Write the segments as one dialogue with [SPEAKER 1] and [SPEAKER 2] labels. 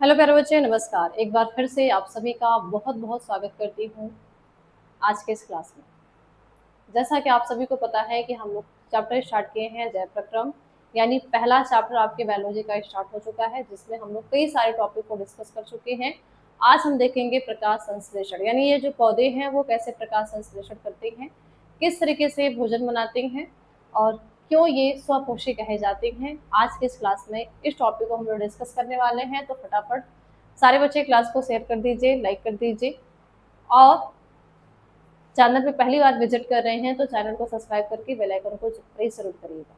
[SPEAKER 1] Hello प्यारे बच्चे, नमस्कार। एक बार फिर से आप सभी का बहुत बहुत स्वागत करती हूँ आज के इस क्लास में। जैसा कि आप सभी को पता है कि हम लोग चैप्टर स्टार्ट किए हैं जय प्रक्रम, यानी पहला चैप्टर आपके बायोलॉजी का स्टार्ट हो चुका है, जिसमें हम लोग कई सारे टॉपिक को डिस्कस कर चुके हैं। आज हम देखेंगे प्रकाश संश्लेषण, यानी ये जो पौधे हैं वो कैसे प्रकाश संश्लेषण करते हैं, किस तरीके से भोजन बनाते हैं और क्यों ये स्वपोषी कहे जाते हैं। आज के इस क्लास में इस टॉपिक को हम लोग डिस्कस करने वाले हैं, तो फटाफट सारे बच्चे क्लास को शेयर कर दीजिए, लाइक कर दीजिए और चैनल पे पहली बार विजिट कर रहे हैं तो चैनल को सब्सक्राइब करके बेल आइकन को प्रेस जरूर करिएगा।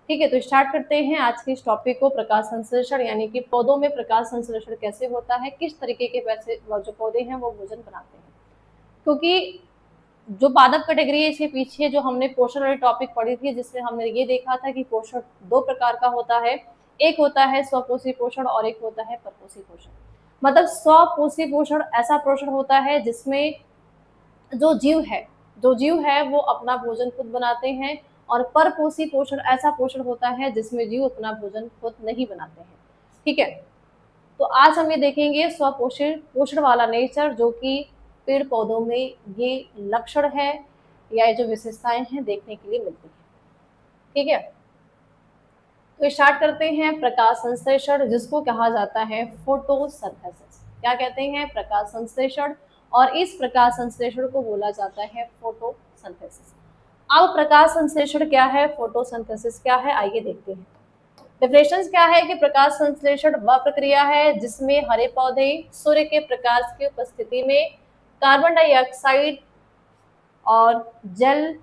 [SPEAKER 1] ठीक है, तो स्टार्ट करते हैं आज के इस टॉपिक को। प्रकाश संश्लेषण यानी कि पौधों में प्रकाश संश्लेषण कैसे होता है, किस तरीके के वैसे जो पौधे हैं वो भोजन बनाते हैं। क्योंकि जो पादप कैटेगरी है, इसके पीछे जो हमने पोषण वाली टॉपिक पढ़ी थी, जिसमें हमने ये देखा था कि पोषण दो प्रकार का होता है। एक होता है स्वपोषी पोषण और एक होता है परपोषी पोषण। मतलब स्वपोषी पोषण ऐसा पोषण होता है जिसमें जो जीव है वो अपना भोजन खुद बनाते हैं, और परपोषी पोषण ऐसा पोषण होता है जिसमें जीव अपना भोजन खुद नहीं बनाते हैं। ठीक है, तो आज हम ये देखेंगे स्वपोषण पोषण वाला नेचर, जो कि पेड़ पौधों में ये लक्षण है या ये जो विशेषताएं हैं देखने के लिए मिलती है। ठीक है, तो स्टार्ट करते हैं प्रकाश संश्लेषण, जिसको कहा जाता है फोटोसिंथेसिस। क्या कहते हैं? प्रकाश संश्लेषण। और इस प्रकाश संश्लेषण को बोला जाता है फोटोसिंथेसिस। अब प्रकाश संश्लेषण क्या है, फोटोसिंथेसिस क्या है, आइए देखते हैं। डेफिनेशन क्या है कि प्रकाश संश्लेषण वह प्रक्रिया है जिसमें हरे पौधे सूर्य के प्रकाश की उपस्थिति में कार्बन डाइऑक्साइड और जल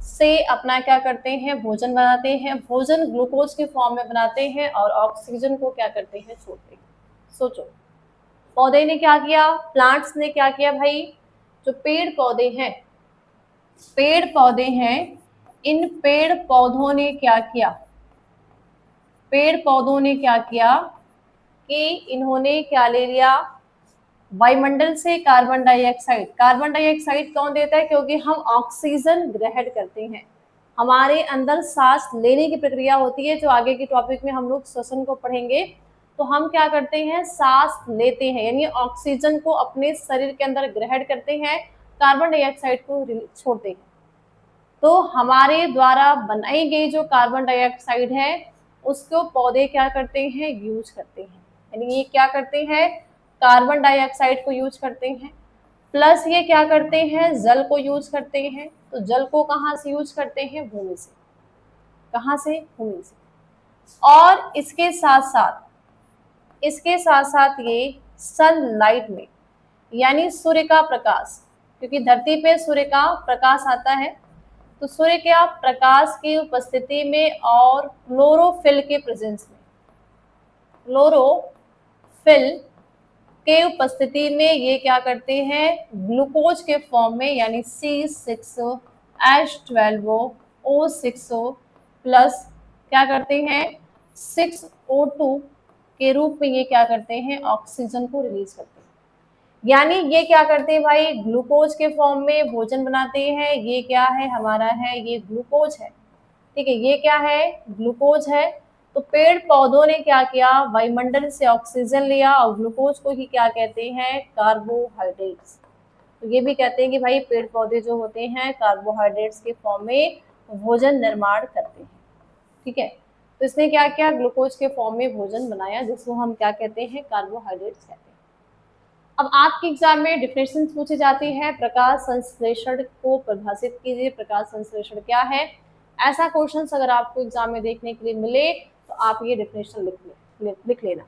[SPEAKER 1] से अपना क्या करते हैं, भोजन बनाते हैं। भोजन ग्लूकोज के फॉर्म में बनाते हैं और ऑक्सीजन को क्या करते हैं, छोड़ते हैं। सोचो, पौधे ने क्या किया, प्लांट्स ने क्या किया भाई, जो पेड़ पौधे हैं, इन पेड़ पौधों ने क्या किया, पेड़ पौधों ने क्या किया कि इन्होंने क्या ले लिया, वायुमंडल से कार्बन डाइऑक्साइड कौन देता है, क्योंकि हम ऑक्सीजन ग्रहण करते हैं। हमारे अंदर सांस लेने की प्रक्रिया होती है, जो आगे के टॉपिक में हम लोग श्वसन को पढ़ेंगे। तो हम क्या करते हैं, सांस लेते हैं, यानी ऑक्सीजन को अपने शरीर के अंदर ग्रहण करते हैं, कार्बन डाइऑक्साइड को छोड़ते हैं। तो हमारे द्वारा बनाई गई जो कार्बन डाइऑक्साइड है उसको पौधे क्या करते हैं, यूज करते हैं। यानी ये क्या करते हैं, कार्बन डाइऑक्साइड को यूज करते हैं, प्लस ये क्या करते हैं, जल को यूज करते हैं। तो जल को कहाँ से यूज करते हैं, भूमि से। कहाँ से, भूमि से। और इसके साथ साथ ये सनलाइट में, यानी सूर्य का प्रकाश, क्योंकि धरती पे सूर्य का प्रकाश आता है, तो सूर्य के प्रकाश की उपस्थिति में और क्लोरोफिल के प्रेजेंस में, क्लोरोफिल के उपस्थिति में ये क्या करते हैं, ग्लूकोज के फॉर्म में, यानी C6H12O6 प्लस क्या करते हैं, 6O2 के रूप में ये क्या करते हैं, ऑक्सीजन को रिलीज करते हैं। यानी ये क्या करते हैं भाई, ग्लूकोज के फॉर्म में भोजन बनाते हैं। ये क्या है हमारा, है ये ग्लूकोज है। ठीक है, ये क्या है, ग्लूकोज है। तो पेड़ पौधों ने क्या किया, वायुमंडल से ऑक्सीजन लिया और ग्लूकोज को ही क्या कहते हैं, कार्बोहाइड्रेट्स। तो ये भी कहते हैं कि भाई पेड़ पौधे जो होते हैं कार्बोहाइड्रेट्स के फॉर्म में भोजन निर्माण करते हैं। ठीक है, तो इसने क्या किया, ग्लूकोज के फॉर्म में भोजन बनाया, जिसको हम क्या कहते हैं, कार्बोहाइड्रेट्स कहते हैं। अब आपके एग्जाम में डिफिनेशन पूछी जाती है, प्रकाश संश्लेषण को परिभाषित कीजिए, प्रकाश संश्लेषण क्या है। ऐसा क्वेश्चन अगर आपको एग्जाम में देखने के लिए मिले तो आप ये डिफिनेशन लिख लेना।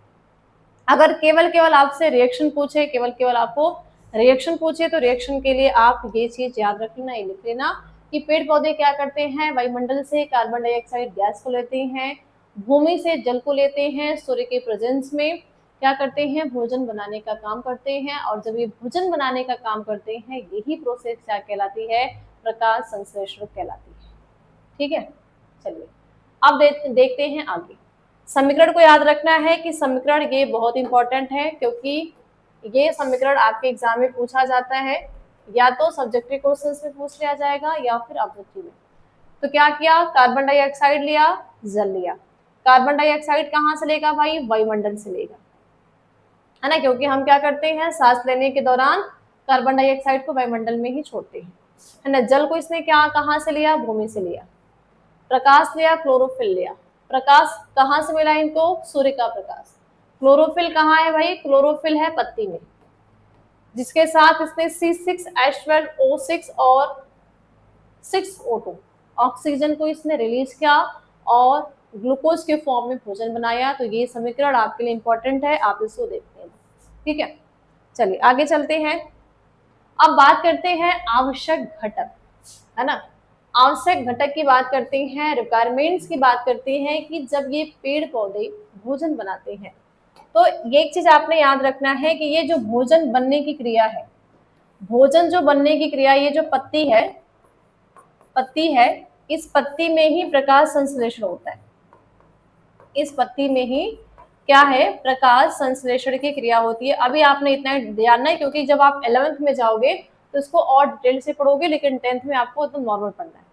[SPEAKER 1] अगर केवल आपसे रिएक्शन पूछे, केवल आपको रिएक्शन पूछे, तो रिएक्शन के लिए आप ये चीज याद रख लेना, ये लिख लेना कि पेड़ पौधे क्या करते हैं, वायुमंडल से कार्बन डाइऑक्साइड गैस को लेते हैं, भूमि से जल को लेते हैं, सूर्य के प्रेजेंस में क्या करते हैं, भोजन बनाने का काम करते हैं। और जब ये भोजन बनाने का काम करते हैं, यही प्रोसेस क्या कहलाती है, प्रकाश संश्लेषण कहलाती है। ठीक है, चलिए अब देखते हैं आगे। समीकरण को याद रखना है कि समीकरण ये बहुत इंपॉर्टेंट है, क्योंकि ये समीकरण आपके एग्जाम में पूछा जाता है, या तो सब्जेक्टिव क्वेश्चन में पूछ लिया जाएगा या फिर ऑब्जेक्टिव में। तो क्या किया, कार्बन डाइऑक्साइड लिया, जल लिया। कार्बन डाइऑक्साइड कहाँ से लेगा भाई, वायुमंडल से लेगा। है ना, क्योंकि हम क्या करते हैं, सांस लेने के दौरान कार्बन डाइऑक्साइड को वायुमंडल में ही छोड़ते हैं, है ना। जल को इसने क्या कहाँ से लिया, भूमि से लिया। प्रकाश लिया, क्लोरोफिल लिया। प्रकाश कहाँ से मिला इनको, सूर्य का प्रकाश। क्लोरोफिल कहाँ है भाई, क्लोरोफिल है पत्ती में, जिसके साथ इसने C6H12O6 और 6O2 ऑक्सीजन को इसने रिलीज किया और ग्लूकोज के फॉर्म में भोजन बनाया। तो ये समीकरण आपके लिए इंपॉर्टेंट है, आप इसको देखते हैं, ठीक है। चलिए आगे चलते हैं। अब बात करते हैं आवश्यक घटक, है ना। आवश्यक घटक की बात करते हैं, रिक्वायरमेंट्स की बात करते हैं कि जब ये पेड़ पौधे भोजन बनाते हैं, तो ये एक चीज आपने याद रखना है कि ये जो भोजन बनने की क्रिया है, भोजन जो बनने की क्रिया, ये जो पत्ती है, इस पत्ती में ही प्रकाश संश्लेषण होता है। इस पत्ती में ही क्या है, प्रकाश संश्लेषण की क्रिया होती है। अभी आपने इतना जानना है, क्योंकि जब आप 11th में जाओगे तो इसको और डिटेल से पढ़ोगे, लेकिन 10th में आपको तो नॉर्मल पढ़ना है।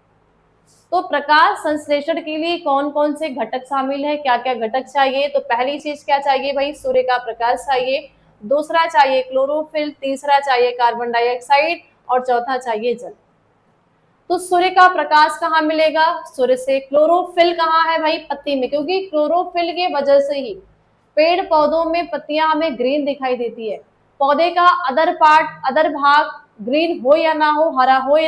[SPEAKER 1] तो प्रकाश संश्लेषण के लिए कौन कौन से घटक शामिल है, क्या क्या घटक चाहिए। तो पहली चीज क्या चाहिए भाई, सूर्य का प्रकाश चाहिए। दूसरा चाहिए क्लोरोफिल। तीसरा चाहिए कार्बन डाइऑक्साइड। और चौथा चाहिए जल। तो सूर्य का प्रकाश कहाँ मिलेगा, सूर्य से। क्लोरोफिल कहाँ है भाई, पत्ती में, क्योंकि क्लोरोफिल के वजह से ही पेड़ पौधों में पत्तियां हमें ग्रीन दिखाई देती है। पौधे का अदर भाग ग्रीन हो या ना हो, हरा हो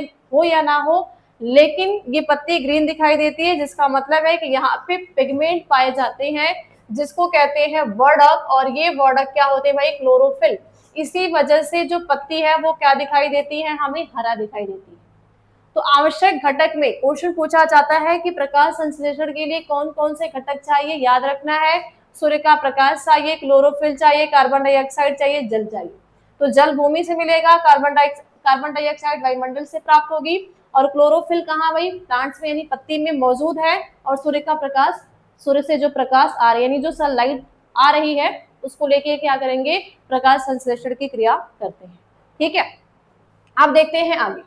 [SPEAKER 1] या ना हो, लेकिन ये पत्ती ग्रीन दिखाई देती है, जिसका मतलब है कि यहाँ पे पिगमेंट पाए जाते हैं, जिसको कहते हैं वर्डक। और ये वर्डक क्या होते हैं भाई, क्लोरोफिल। इसी वजह से जो पत्ती है वो क्या दिखाई देती है, हमें हरा दिखाई देती है। तो आवश्यक घटक में क्वेश्चन पूछा जाता है कि प्रकाश संश्लेषण के लिए कौन कौन से घटक चाहिए, याद रखना है। सूर्य का प्रकाश चाहिए, क्लोरोफिल चाहिए, कार्बन डाइऑक्साइड चाहिए, जल चाहिए। तो जल भूमि से मिलेगा, कार्बन डाइऑक्साइड वायुमंडल से प्राप्त होगी, और क्लोरोफिल कहाँ भाई, प्लांट्स में यानी पत्ती में मौजूद है। और सूर्य का प्रकाश, सूर्य से जो प्रकाश आ रही है, यानी जो सनलाइट आ रही है, उसको लेके क्या करेंगे, प्रकाश संश्लेषण की क्रिया करते हैं, ठीक है। अब देखते हैं आगे।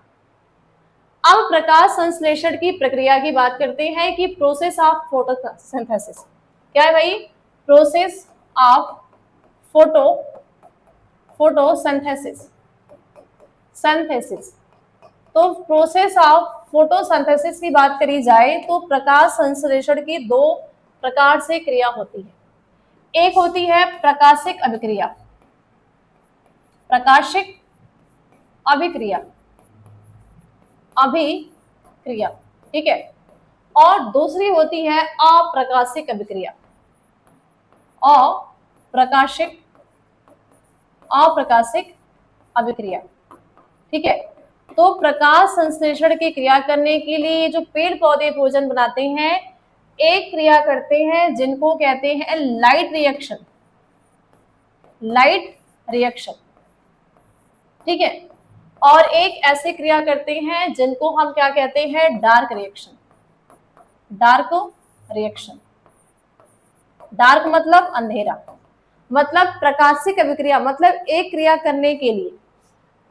[SPEAKER 1] अब प्रकाश संश्लेषण की प्रक्रिया की बात करते हैं कि प्रोसेस ऑफ फोटोसिंथेसिस क्या है भाई, प्रोसेस ऑफ फोटोसिंथेसिस। तो प्रोसेस ऑफ फोटोसिंथेसिस की बात करी जाए तो प्रकाश संश्लेषण की दो प्रकार से क्रिया होती है। एक होती है प्रकाशिक अभिक्रिया, प्रकाशिक अभिक्रिया, ठीक है। और दूसरी होती है अप्रकाशिक अभिक्रिया, अप्रकाशिक अभिक्रिया, ठीक है। तो प्रकाश संश्लेषण की क्रिया करने के लिए जो पेड़ पौधे भोजन बनाते हैं, एक क्रिया करते हैं जिनको कहते हैं लाइट रिएक्शन, ठीक है। और एक ऐसे क्रिया करते हैं जिनको हम क्या कहते हैं, डार्क रिएक्शन। डार्क मतलब अंधेरा, मतलब प्रकाशिक अभिक्रिया, मतलब एक क्रिया करने के लिए,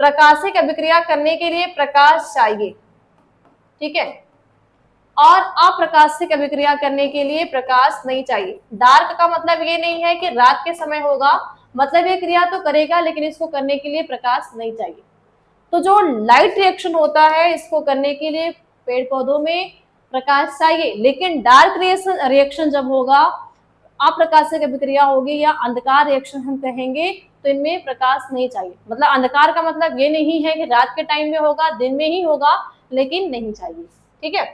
[SPEAKER 1] प्रकाशिक अभिक्रिया करने के लिए प्रकाश चाहिए, ठीक है। और अप्रकाशिक अभिक्रिया करने के लिए प्रकाश नहीं चाहिए। डार्क का मतलब ये नहीं है कि रात के समय होगा, मतलब ये क्रिया तो करेगा, लेकिन इसको करने के लिए प्रकाश नहीं चाहिए। तो जो लाइट रिएक्शन होता है, इसको करने के लिए पेड़ पौधों में प्रकाश चाहिए, लेकिन डार्क रिएक्शन जब होगा, अप्रकाशिक अभिक्रिया होगी या अंधकार रिएक्शन हम कहेंगे, तो इनमें प्रकाश नहीं चाहिए। मतलब अंधकार का मतलब ये नहीं है कि रात के टाइम में होगा, दिन में ही होगा, लेकिन नहीं चाहिए, ठीक है।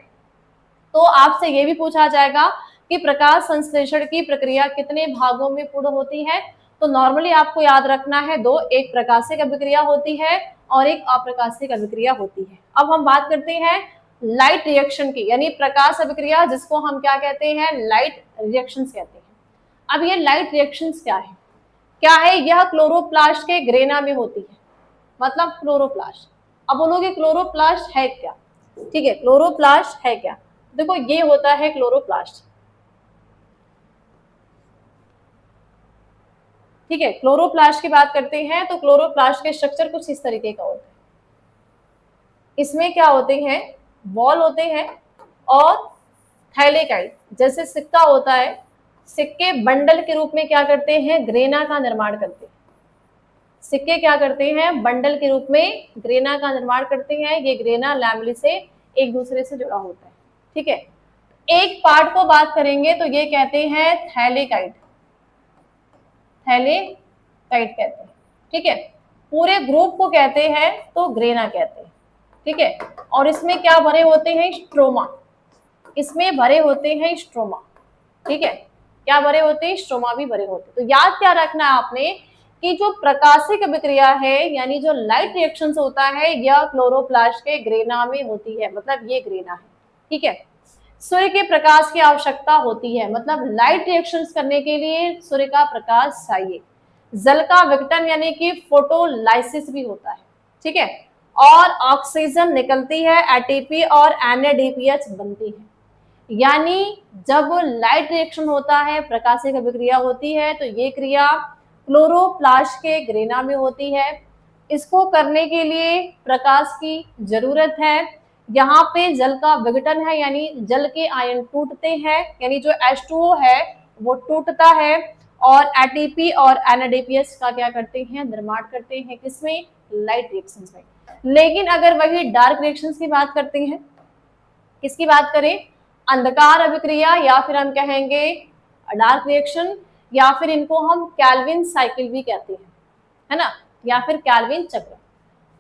[SPEAKER 1] तो आपसे ये भी पूछा जाएगा कि प्रकाश संश्लेषण की प्रक्रिया कितने भागों में पूर्ण होती है। तो नॉर्मली आपको याद रखना है दो, एक प्रकाशिक अभिक्रिया होती है और एक अप्रकाशिक अभिक्रिया होती है। अब हम बात करते हैं लाइट रिएक्शन की, यानी प्रकाश अभिक्रिया, जिसको हम क्या कहते हैं, लाइट रिएक्शंस कहते हैं। अब ये लाइट रिएक्शंस क्या है, यह क्लोरोप्लास्ट के ग्रेना में होती है। मतलब क्लोरोप्लास्ट, अब बोलोगे क्लोरोप्लास्ट है क्या, ठीक है, क्लोरोप्लास्ट है क्या। देखो ये होता है क्लोरोप्लास्ट, ठीक है। क्लोरोप्लास्ट की बात करते हैं तो क्लोरोप्लास्ट के स्ट्रक्चर कुछ इस तरीके का होता है। इसमें क्या होते हैं, बॉल होते हैं और थैलेकाइड, जैसे सिक्का होता है, सिक्के बंडल के रूप में क्या करते हैं, ग्रेना का निर्माण करते हैं। सिक्के क्या करते हैं, बंडल के रूप में ग्रेना का निर्माण करते हैं। ये ग्रेना लैमेले से एक दूसरे से जुड़ा होता है। ठीक है, एक पार्ट को बात करेंगे तो ये कहते हैं थैलेकाइट, थैलेकाइट कहते हैं। ठीक है, पूरे ग्रुप को कहते हैं तो ग्रेना कहते हैं। ठीक है, और इसमें क्या भरे होते हैं, स्ट्रोमा, इसमें भरे होते हैं स्ट्रोमा। ठीक है, क्या भरे होते हैं, स्ट्रोमा भी भरे होते हैं। तो याद क्या रखना है आपने कि जो प्रकाशिक अभिक्रिया है यानी जो लाइट रिएक्शन होता है यह क्लोरोप्लास्ट के ग्रेना में होती है, मतलब ये ग्रेना है। ठीक है, सूर्य के प्रकाश की आवश्यकता होती है, मतलब लाइट रिएक्शंस करने के लिए सूर्य का प्रकाश चाहिए। जल का विघटन यानी कि फोटोलाइसिस भी होता है। ठीक है, और ऑक्सीजन निकलती है, एटीपी और एनएडीपीएच बनती है। यानी जब लाइट रिएक्शन होता है, प्रकाशिक अभिक्रिया होती है, तो ये क्रिया क्लोरोप्लास्ट के ग्रेना में होती है। इसको करने के लिए प्रकाश की जरूरत है। यहाँ पे जल का विघटन है, यानी जल के आयन टूटते हैं, यानी जो H2O है वो टूटता है, और एटीपी और एनएडीपीएस का क्या करते हैं, निर्माण करते हैं, किसमें, लाइट रिएक्शंस में। लेकिन अगर वही डार्क रिएक्शंस की बात करते हैं, किसकी बात करें, अंधकार अभिक्रिया या फिर हम कहेंगे डार्क रिएक्शन, या फिर इनको हम कैल्विन साइकिल भी कहते हैं, है ना, या फिर कैल्विन चक्र।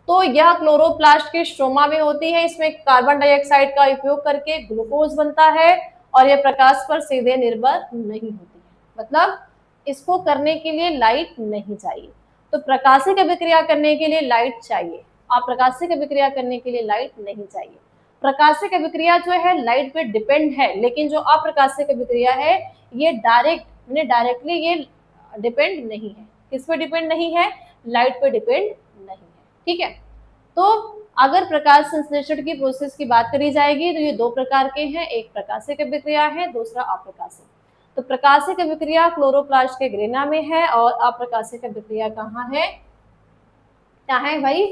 [SPEAKER 1] तो यह क्लोरोप्लास्ट के स्ट्रोमा में होती है। इसमें कार्बन डाइऑक्साइड का उपयोग करके ग्लूकोज बनता है और यह प्रकाश पर सीधे निर्भर नहीं होती है, मतलब इसको करने के लिए लाइट नहीं चाहिए। तो प्रकाशिक अभिक्रिया करने के लिए लाइट चाहिए, अप्रकाशिक अभिक्रिया करने के लिए लाइट नहीं चाहिए। प्रकाशिक अभिक्रिया जो है लाइट पे डिपेंड है, लेकिन जो अप्रकाशिक अभिक्रिया है ये डायरेक्टली ये डिपेंड नहीं है। किस पे डिपेंड नहीं है, लाइट पे डिपेंड नहीं है। ठीक है, तो अगर प्रकाश संश्लेषण की प्रोसेस की बात करी जाएगी तो ये दो प्रकार के हैं, एक प्रकाशिक अभिक्रिया है, दूसरा अप्रकाशिक। तो प्रकाशिक अभिक्रिया क्लोरोप्लास्ट के ग्रेना में है और अप्रकाशिक अभिक्रिया कहाँ है, क्या है भाई,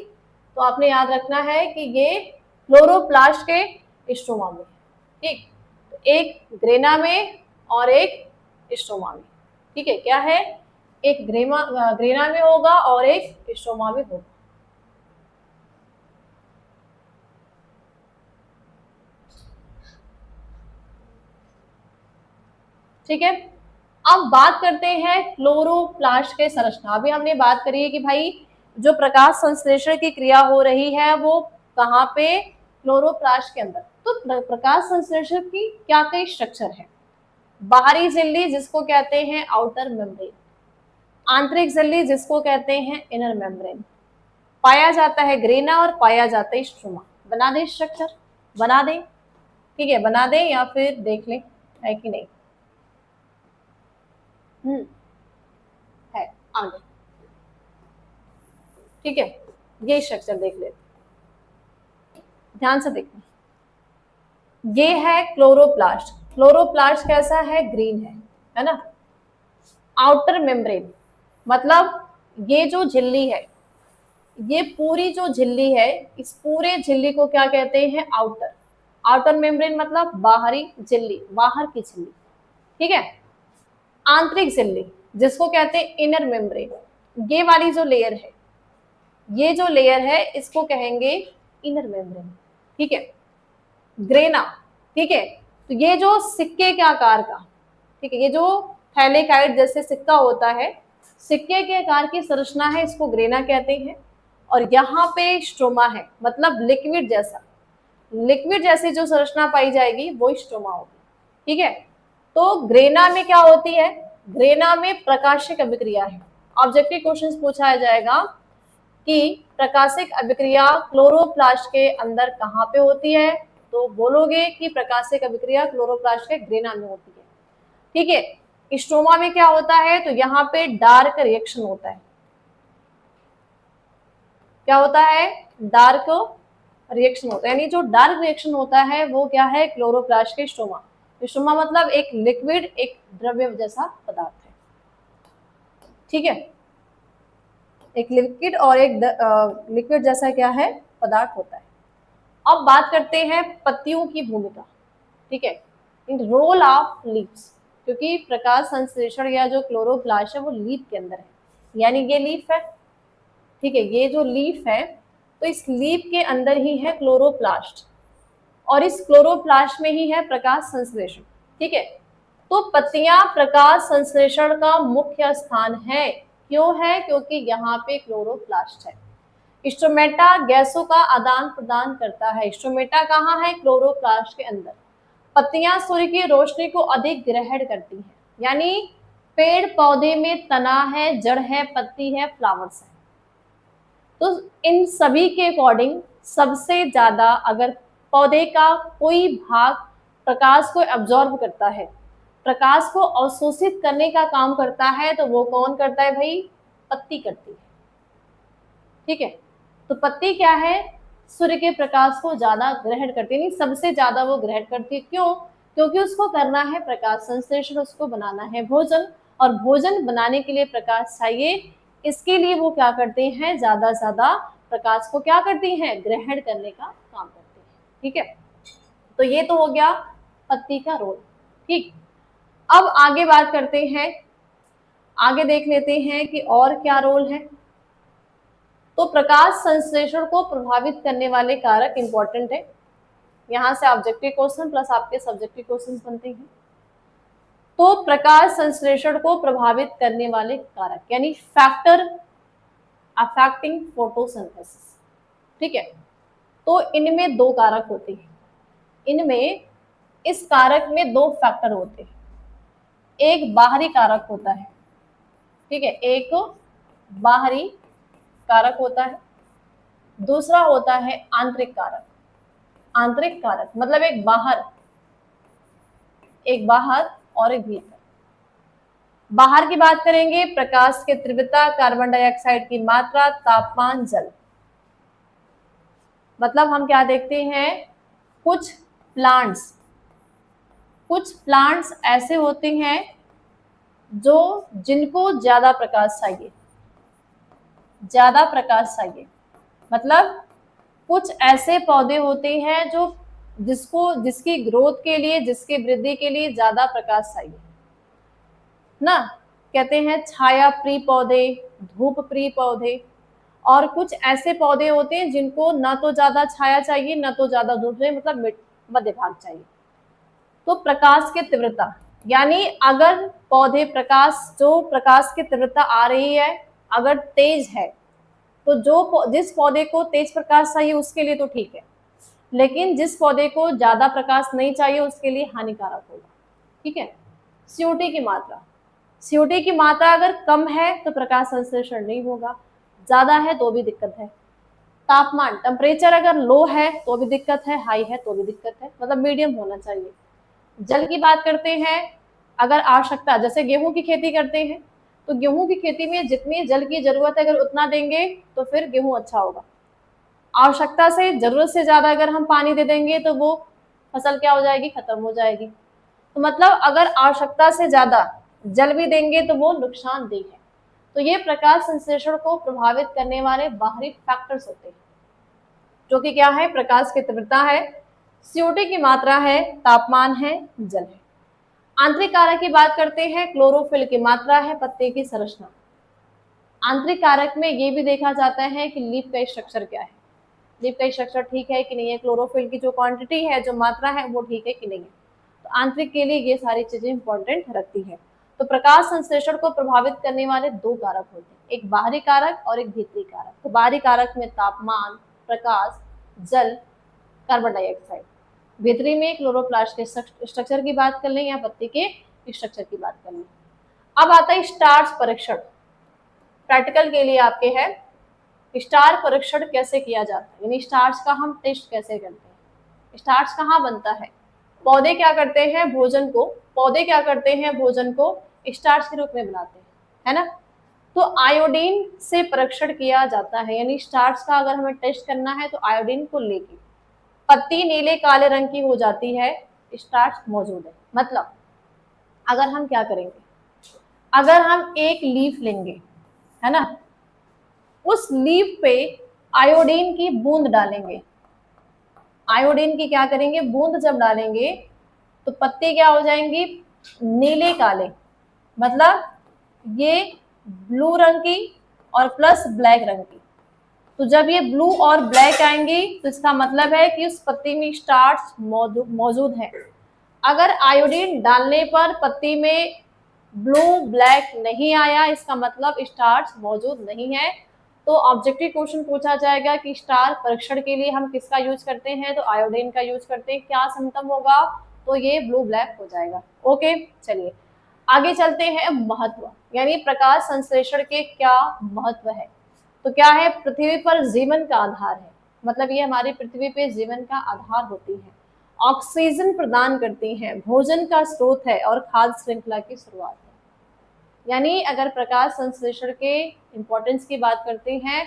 [SPEAKER 1] तो आपने याद रखना है कि ये क्लोरोप्लास्ट के स्ट्रोमा में। ठीक, तो एक ग्रेना में और एक स्ट्रोमा में। ठीक है, क्या है, एक ग्रेना में होगा और एक स्ट्रोमा में होगा। ठीक है, अब बात करते हैं क्लोरोप्लास्ट के संरचना। अभी हमने बात करी है कि भाई जो प्रकाश संश्लेषण की क्रिया हो रही है वो कहाँ पे, क्लोरोप्लास्ट के अंदर। तो प्रकाश संश्लेषण की क्या कई स्ट्रक्चर है, बाहरी झिल्ली जिसको कहते हैं आउटर मेम्ब्रेन, आंतरिक झिल्ली जिसको कहते हैं इनर मेम्ब्रेन, पाया जाता है ग्रेना और पाया जाता है स्ट्रोमा। बना दें स्ट्रक्चर, बना दें, ठीक है, बना दें या फिर देख लें है कि नहीं, है आगे। ठीक है, ये स्ट्रक्चर देख लेते, ध्यान से देखना। ये है क्लोरोप्लास्ट, क्लोरोप्लास्ट कैसा है, ग्रीन है ना। आउटर मेम्ब्रेन मतलब ये जो झिल्ली है, ये पूरी जो झिल्ली है, इस पूरे झिल्ली को क्या कहते हैं, आउटर। आउटर मेम्ब्रेन मतलब बाहरी झिल्ली, बाहर की झिल्ली। ठीक है, आंतरिक झिल्ली जिसको कहते हैं इनर मेम्ब्रेन, ये वाली जो लेयर है, ये जो लेयर है इसको कहेंगे इनर मेम्ब्रेन। ठीक है, ग्रेना। ठीक है, तो ये जो सिक्के के आकार का, ठीक है, ये जो थैलेकाइट जैसे सिक्का होता है, सिक्के के आकार की संरचना है, इसको ग्रेना कहते हैं। और यहाँ पे स्ट्रोमा है, मतलब लिक्विड जैसा, लिक्विड जैसी जो संरचना पाई जाएगी वो स्ट्रोमा होगी। ठीक है, तो ग्रेना में क्या होती है, ग्रेना में प्रकाशिक अभिक्रिया है। ऑब्जेक्टिव क्वेश्चन पूछा जाएगा कि प्रकाशिक अभिक्रिया क्लोरोप्लास्ट के अंदर कहाँ पे होती है, तो बोलोगे कि प्रकाशिक अभिक्रिया क्लोरोप्लास्ट के ग्रेना में होती है। ठीक है, स्ट्रोमा में क्या होता है, तो यहाँ पे डार्क रिएक्शन होता है। क्या होता है, डार्क रिएक्शन होता है, यानी जो डार्क रिएक्शन होता है वो क्या है, क्लोरोप्लास्ट के स्ट्रोमा। स्ट्रोमा मतलब एक लिक्विड, एक द्रव्य जैसा पदार्थ है। ठीक है, एक लिक्विड और एक लिक्विड जैसा क्या है, पदार्थ होता है। अब बात करते हैं पत्तियों की भूमिका। ठीक है, इन रोल ऑफ लीव्स, क्योंकि प्रकाश संश्लेषण या जो क्लोरोप्लास्ट है वो लीफ के अंदर है, यानी ये लीफ है। ठीक है, ये जो लीफ है तो इस लीफ के अंदर ही है क्लोरोप्लास्ट और इस क्लोरोप्लास्ट में ही है प्रकाश संश्लेषण। ठीक है, तो पत्तियां प्रकाश संश्लेषण का मुख्य स्थान है। क्यों है? क्योंकि यहाँ पे क्लोरोप्लास्ट है। स्टोमेटा गैसों का आदान प्रदान करता है। स्टोमेटा कहाँ है? क्लोरोप्लास्ट के अंदर। पत्तियां सूर्य की रोशनी को अधिक ग्रहण करती हैं, यानी पेड़ पौधे में तना है, जड़ है, पत्ती है, फ्लावर्स है। तो इन सभी के अकॉर्डिंग सबसे ज्यादा अगर पौधे का कोई भाग प्रकाश को एब्जॉर्ब करता है, प्रकाश को अवशोषित करने का काम करता है, तो वो कौन करता है भाई? पत्ती करती है। ठीक है, तो पत्ती क्या है? सूर्य के प्रकाश को ज्यादा ग्रहण करती है, नहीं सबसे ज्यादा वो ग्रहण करती है। क्यों? क्योंकि उसको करना है प्रकाश संश्लेषण, उसको बनाना है भोजन, और भोजन बनाने के लिए प्रकाश चाहिए। इसके लिए वो क्या करते हैं? ज्यादा से ज्यादा प्रकाश को क्या करती हैं? ग्रहण करने का काम करती है। ठीक है, तो ये तो हो गया पत्ती का रोल। ठीक, अब आगे बात करते हैं, आगे देख लेते हैं कि और क्या रोल है। तो प्रकाश संश्लेषण को प्रभावित करने वाले कारक इंपॉर्टेंट है। यहां से ऑब्जेक्टिव क्वेश्चन प्लस आपके सब्जेक्टिव क्वेश्चन बनते हैं। तो प्रकाश संश्लेषण को प्रभावित करने वाले कारक यानी फैक्टर अफेक्टिंग फोटोसिंथेसिस। ठीक है, तो इनमें दो कारक होते हैं। इनमें इस कारक में दो फैक्टर होते हैं। एक बाहरी कारक होता है, ठीक है, एक बाहरी कारक होता है, दूसरा होता है आंतरिक कारक। आंतरिक कारक मतलब एक बाहर और एक भीतर। बाहर की बात करेंगे, प्रकाश की तीव्रता, कार्बन डाइऑक्साइड की मात्रा, तापमान, जल। मतलब हम क्या देखते हैं, कुछ प्लांट्स ऐसे होते हैं जो जिनको ज्यादा प्रकाश चाहिए। मतलब कुछ ऐसे पौधे होते हैं जो जिसकी ग्रोथ के लिए, जिसकी वृद्धि के लिए ज्यादा प्रकाश चाहिए ना। कहते हैं छाया प्रिय पौधे, धूप प्रिय पौधे। और कुछ ऐसे पौधे होते हैं जिनको ना तो ज्यादा छाया चाहिए, ना तो ज्यादा धूप चाहिए, मतलब मध्य भाग चाहिए। तो प्रकाश की तीव्रता यानी अगर प्रकाश की तीव्रता आ रही है, अगर तेज है, तो जिस पौधे को तेज प्रकाश चाहिए उसके लिए तो ठीक है, लेकिन जिस पौधे को ज्यादा प्रकाश नहीं चाहिए उसके लिए हानिकारक होगा। ठीक है, सीओटी की मात्रा अगर कम है तो प्रकाश संश्लेषण नहीं होगा, ज्यादा है तो भी दिक्कत है। तापमान, टेम्परेचर अगर लो है तो भी दिक्कत है, हाई है तो भी दिक्कत है, मतलब मीडियम होना चाहिए। जल की बात करते हैं, अगर आवश्यकता, जैसे गेहूं की खेती करते हैं तो गेहूं की खेती में जितनी जल की जरूरत है अगर उतना देंगे तो फिर गेहूं अच्छा होगा। आवश्यकता से, जरूरत से ज्यादा अगर हम पानी दे देंगे तो वो फसल क्या हो जाएगी? खत्म हो जाएगी। तो मतलब अगर आवश्यकता से ज्यादा जल भी देंगे तो वो नुकसानदेह है। तो ये प्रकाश संश्लेषण को प्रभावित करने वाले बाहरी फैक्टर्स होते हैं, जो कि क्या है? प्रकाश की तीव्रता है, सीओटी की मात्रा है, तापमान है, जल है। आंतरिक कारक की बात करते हैं, क्लोरोफिल की मात्रा है, पत्ते की संरचना। आंतरिक कारक में ये भी देखा जाता है कि लीफ का स्ट्रक्चर क्या है, लीफ का स्ट्रक्चर ठीक है कि नहीं है, क्लोरोफिल की जो क्वांटिटी है, जो मात्रा है वो ठीक है कि नहीं है। तो आंतरिक के लिए ये सारी चीजें इंपॉर्टेंट रखती है। तो प्रकाश संश्लेषण को प्रभावित करने वाले दो कारक होते हैं, एक बाहरी कारक और एक भीतरी कारक। तो बाहरी कारक में तापमान, प्रकाश, जल, कार्बन डाइऑक्साइड। भीतरी में क्लोरोप्लास्ट के स्ट्रक्चर की बात कर लें या पत्ती के स्ट्रक्चर की बात कर लें। अब आता है स्टार्च परीक्षण। प्रैक्टिकल के लिए आपके है स्टार्च परीक्षण कैसे किया जाता है, यानी स्टार्च का हम टेस्ट कैसे करते हैं। स्टार्च कहाँ बनता है? पौधे क्या करते हैं? भोजन को स्टार्च के रूप में बनाते हैं, है ना। तो आयोडीन से परीक्षण किया जाता है, यानी स्टार्च का अगर हमें टेस्ट करना है तो आयोडीन को लेके पत्ती नीले काले रंग की हो जाती है, स्टार्च मौजूद है। मतलब अगर हम क्या करेंगे, अगर हम एक लीफ लेंगे, है ना, उस लीफ पे आयोडीन की बूंद डालेंगे, आयोडीन की क्या करेंगे? बूंद जब डालेंगे तो पत्ती क्या हो जाएंगी? नीले काले, मतलब ये ब्लू रंग की और प्लस ब्लैक रंग की, तो जब ये ब्लू और ब्लैक आएंगी तो इसका मतलब है कि उस पत्ती में स्टार्च मौजूद है। अगर आयोडीन डालने पर पत्ती में ब्लू ब्लैक नहीं आया, इसका मतलब स्टार्च मौजूद नहीं है। तो ऑब्जेक्टिव क्वेश्चन पूछा जाएगा कि स्टार परीक्षण के लिए हम किसका यूज करते हैं, तो आयोडीन का यूज करते हैं। क्या सिम्टम होगा, तो ये ब्लू ब्लैक हो जाएगा। ओके, चलिए आगे चलते हैं। महत्व यानी प्रकाश संश्लेषण के क्या महत्व है, तो क्या है, पृथ्वी पर जीवन का आधार है, मतलब ये हमारी पृथ्वी पे जीवन का आधार होती है, ऑक्सीजन प्रदान करती हैं, भोजन का स्रोत है और खाद्य श्रृंखला की शुरुआत है। यानी अगर प्रकाश संश्लेषण के इंपॉर्टेंस की बात करते हैं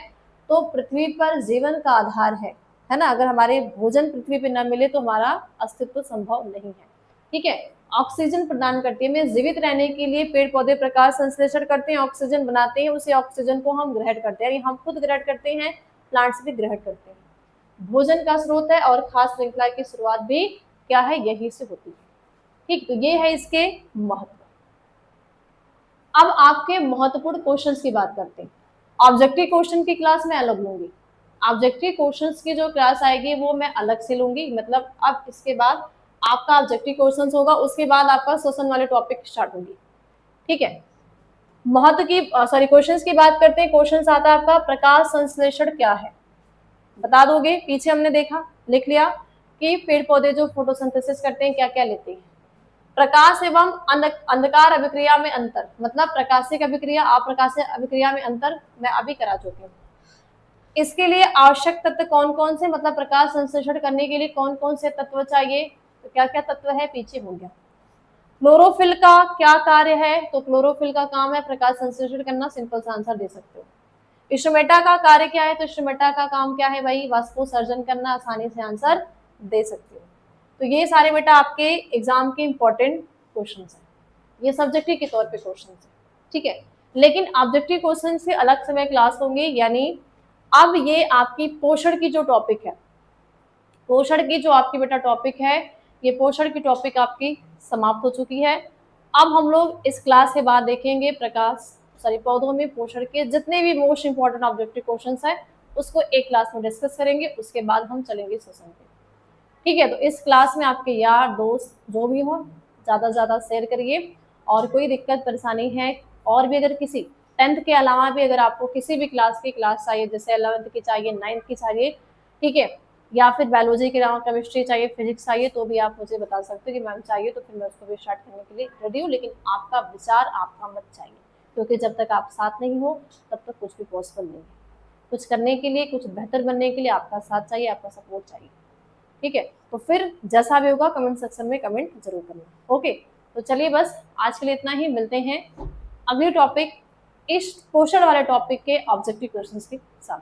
[SPEAKER 1] तो पृथ्वी पर जीवन का आधार है ना। अगर हमारे भोजन पृथ्वी पे न मिले तो हमारा अस्तित्व संभव नहीं है। ठीक है, ऑक्सीजन प्रदान करती है। हमें जीवित रहने के लिए पेड़ पौधे प्रकाश संश्लेषण करते हैं, ऑक्सीजन बनाते हैं, उसी ऑक्सीजन को हम ग्रहण करते हैं, हम खुद ग्रहण करते हैं, प्लांट्स भी ग्रहण करते हैं। भोजन का स्रोत है और खाद्य श्रृंखला की शुरुआत भी क्या है, यही से होती है। ठीक, तो ये है इसके महत्व। अब आपके महत्वपूर्ण क्वेश्चंस की बात करते हैं। ऑब्जेक्टिव क्वेश्चन की क्लास मैं अलग लूंगी, ऑब्जेक्टिव क्वेश्चंस की जो क्लास आएगी वो मैं अलग से लूंगी। मतलब अब इसके बाद आपका ऑब्जेक्टिव क्वेश्चंस होगा, उसके बाद आपका सेशन वाले टॉपिक स्टार्ट होगी। ठीक है, महत्व की क्वेश्चंस की बात करते हैं। क्वेश्चंस आता है आपका, प्रकाश संश्लेषण क्या है, बता दोगे। पीछे हमने देखा, लिख लिया कि पेड़ पौधे जो फोटोसिंथेसिस करते हैं क्या क्या लेते हैं। प्रकाश एवं अंधकार अभिक्रिया में अंतर, मतलब प्रकाशिक अभिक्रिया अप्रकाशिक अभिक्रिया में अंतर मैं अभी करा चुकी हूँ। इसके लिए आवश्यक तत्व कौन कौन से, मतलब प्रकाश संश्लेषण करने के लिए कौन कौन से तत्व चाहिए, तो क्या क्या तत्व है, पीछे हो गया। क्लोरोफिल का क्या कार्य है, तो क्लोरोफिल का काम है प्रकाश संश्लेषण करना, सिंपल सा आंसर दे सकते हो। स्टोमेटा का कार्य क्या है, तो स्टोमेटा का काम क्या है भाई, वाष्पोत्सर्जन करना, आसानी से आंसर दे सकते हो। तो ये सारे बेटा आपके एग्जाम के इंपॉर्टेंट क्वेश्चन हैं, ये सब्जेक्टिव के तौर पे क्वेश्चन है। ठीक है, लेकिन ऑब्जेक्टिव क्वेश्चन से अलग से मैं क्लास लूंगी। यानी अब ये आपकी पोषण की जो टॉपिक है, पोषण की जो आपकी बेटा टॉपिक है, ये पोषण की टॉपिक आपकी समाप्त हो चुकी है। अब हम लोग इस क्लास के बाद देखेंगे पौधों में पोषण के जितने भी मोस्ट इंपॉर्टेंट ऑब्जेक्टिव क्वेश्चंस हैं उसको एक क्लास में डिस्कस करेंगे, उसके बाद हम चलेंगे सेशन पे। ठीक है, तो इस क्लास में आपके यार दोस्त जो भी हो ज़्यादा से ज़्यादा शेयर करिए, और कोई दिक्कत परेशानी है और भी अगर किसी 10th के अलावा भी अगर आपको किसी भी क्लास की क्लास चाहिए, जैसे 11th की चाहिए, 9th की चाहिए, ठीक है, या फिर बायोलॉजी के अलावा केमिस्ट्री चाहिए, फिजिक्स चाहिए, तो भी आप मुझे बता सकते हो कि मैम चाहिए, तो फिर मैं उसको भी स्टार्ट करने के लिए रेडी हूँ। लेकिन आपका विचार, आपका मत चाहिए, क्योंकि जब तक आप साथ नहीं हो तब तक कुछ भी पॉसिबल नहीं है। कुछ करने के लिए, कुछ बेहतर बनने के लिए आपका साथ चाहिए, आपका सपोर्ट चाहिए। ठीक है, तो फिर जैसा भी होगा कमेंट सेक्शन में कमेंट जरूर करना। ओके, तो चलिए बस आज के लिए इतना ही, मिलते हैं अगले टॉपिक, इस पोषण वाले टॉपिक के ऑब्जेक्टिव क्वेश्चंस के साथ।